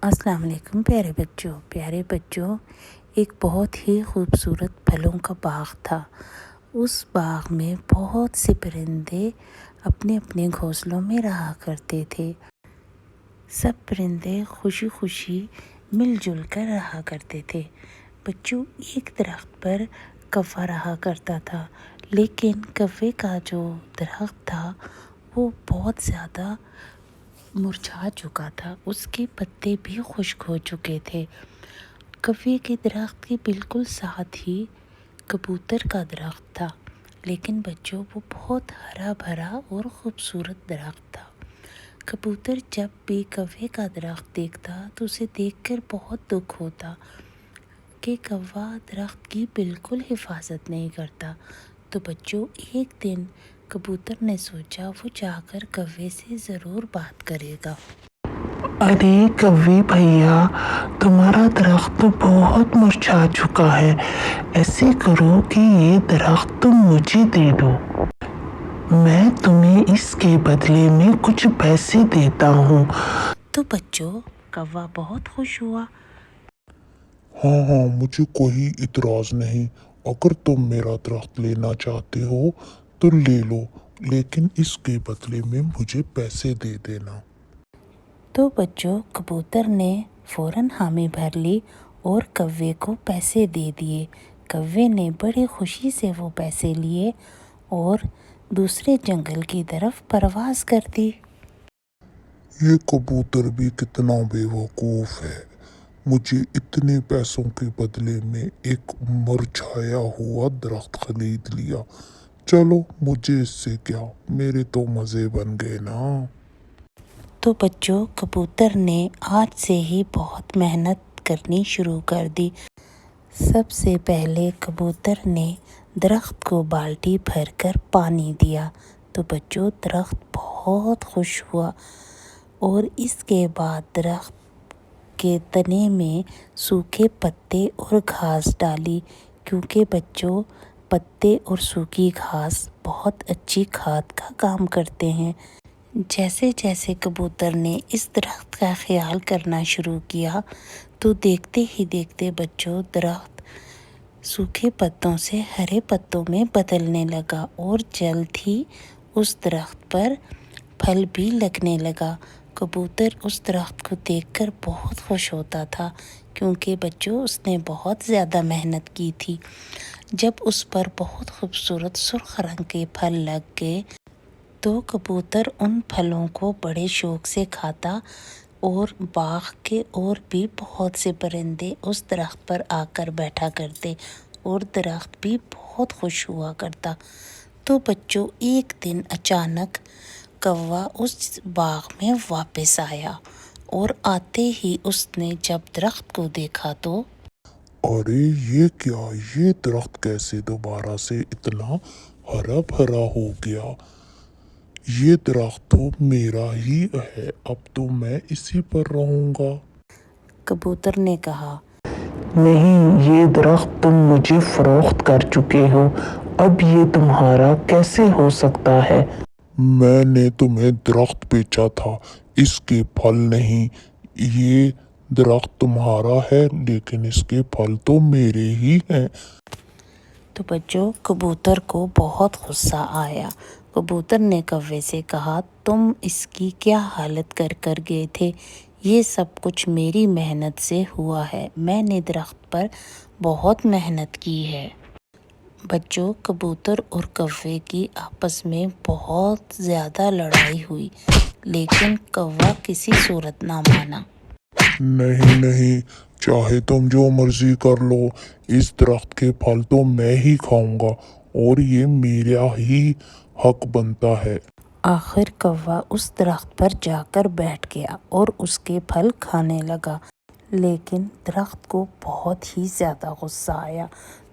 السلام علیکم پیارے بچوں، ایک بہت ہی خوبصورت پھلوں کا باغ تھا۔ اس باغ میں بہت سے پرندے اپنے اپنے گھونسلوں میں رہا کرتے تھے۔ سب پرندے خوشی خوشی مل جل کر رہا کرتے تھے۔ بچوں، ایک درخت پر کوا رہا کرتا تھا، لیکن کوے کا جو درخت تھا وہ بہت زیادہ مرجھا چکا تھا، اس کے پتے بھی خشک ہو چکے تھے۔ کوے کے درخت کے بالکل ساتھ ہی کبوتر کا درخت تھا، لیکن بچوں وہ بہت ہرا بھرا اور خوبصورت درخت تھا۔ کبوتر جب بھی کوے کا درخت دیکھتا تو اسے دیکھ کر بہت دکھ ہوتا کہ کوا درخت کی بالکل حفاظت نہیں کرتا۔ تو بچوں، ایک دن کبوتر نے سوچا وہ جا کر کوے سے ضرور بات کرے گا۔ ارے کوے بھیا، تمہارا درخت تو بہت مرجھا چکا ہے۔ ایسے کرو کہ یہ درخت تم مجھے دے دو، میں تمہیں اس کے بدلے میں کچھ پیسے دیتا ہوں۔ تو بچوں، کوا بہت خوش ہوا۔ ہاں، مجھے کوئی اعتراض نہیں۔ اگر تم میرا درخت لینا چاہتے ہو تو لے لو، لیکن اس کے بدلے میں مجھے پیسے دے دینا۔ تو بچوں، کبوتر نے فوراً حامی بھر لی اور کوے کو پیسے دے دیے۔ کوے نے بڑی خوشی سے وہ پیسے لیے اور دوسرے جنگل کی طرف پرواز کر دی۔ یہ کبوتر بھی کتنا بے وقوف ہے، مجھے اتنے پیسوں کے بدلے میں ایک مرجھایا ہوا درخت خرید لیا۔ چلو، مجھے اس سے کیا، میرے تو مزے بن گئے نا۔ تو بچوں، کبوتر نے آج سے ہی بہت محنت کرنی شروع کر دی۔ سب سے پہلے کبوتر نے درخت کو بالٹی بھر کر پانی دیا، تو بچوں درخت بہت خوش ہوا اور اس کے بعد درخت کے تنے میں سوکھے پتے اور گھاس ڈالی، کیونکہ بچوں پتے اور سوکھی گھاس بہت اچھی کھاد کا کام کرتے ہیں۔ جیسے جیسے کبوتر نے اس درخت کا خیال کرنا شروع کیا تو دیکھتے ہی دیکھتے بچوں درخت سوکھے پتوں سے ہرے پتوں میں بدلنے لگا اور جلد ہی اس درخت پر پھل بھی لگنے لگا۔ کبوتر اس درخت کو دیکھ کر بہت خوش ہوتا تھا، کیونکہ بچوں اس نے بہت زیادہ محنت کی تھی۔ جب اس پر بہت خوبصورت سرخ رنگ کے پھل لگ گئے تو کبوتر ان پھلوں کو بڑے شوق سے کھاتا اور باغ کے اور بھی بہت سے پرندے اس درخت پر آ کر بیٹھا کرتے اور درخت بھی بہت خوش ہوا کرتا۔ تو بچوں، ایک دن اچانک کوا اس باغ میں واپس آیا اور آتے ہی اس نے جب درخت کو دیکھا تو ارے یہ کیا، یہ درخت کیسے دوبارہ سے اتنا ہرا بھرا ہو گیا؟ یہ درخت تو میرا ہی ہے، اب تو میں اسی پر رہوں گا۔ کبوتر نے کہا، نہیں، یہ درخت تم مجھے فروخت کر چکے ہو، اب یہ تمہارا کیسے ہو سکتا ہے؟ میں نے تمہیں درخت بیچا تھا، اس کے پھل نہیں۔ یہ درخت تمہارا ہے، لیکن اس کے پھل تو میرے ہی ہیں۔ تو بچوں کبوتر کو بہت غصہ آیا۔ کبوتر نے کوے سے کہا، تم اس کی کیا حالت کر کر گئے تھے؟ یہ سب کچھ میری محنت سے ہوا ہے، میں نے درخت پر بہت محنت کی ہے۔ بچوں، کبوتر اور کوے کی آپس میں بہت زیادہ لڑائی ہوئی، لیکن کوا کسی صورت نہ مانا۔ نہیں، چاہے تم جو مرضی کر لو، اس درخت کے پھل تو میں ہی کھاؤں گا اور یہ میرا ہی حق بنتا ہے۔ آخر کوا اس درخت پر جا کر بیٹھ گیا اور اس کے پھل کھانے لگا، لیکن درخت کو بہت ہی زیادہ غصہ آیا۔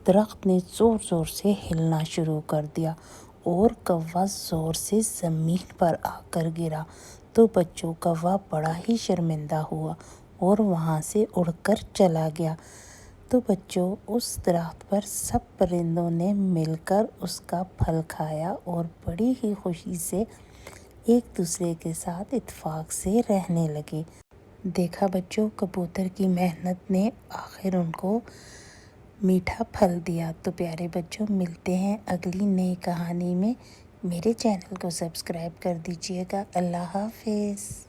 درخت نے زور زور سے ہلنا شروع کر دیا اور کوا زور سے زمین پر آ کر گرا۔ تو بچوں کوا بڑا ہی شرمندہ ہوا اور وہاں سے اڑ کر چلا گیا۔ تو بچوں اس درخت پر سب پرندوں نے مل کر اس کا پھل کھایا اور بڑی ہی خوشی سے ایک دوسرے کے ساتھ اتفاق سے رہنے لگے۔ دیکھا بچوں، کبوتر کی محنت نے آخر ان کو میٹھا پھل دیا۔ تو پیارے بچوں، ملتے ہیں اگلی نئی کہانی میں۔ میرے چینل کو سبسکرائب کر دیجیے گا۔ اللہ حافظ۔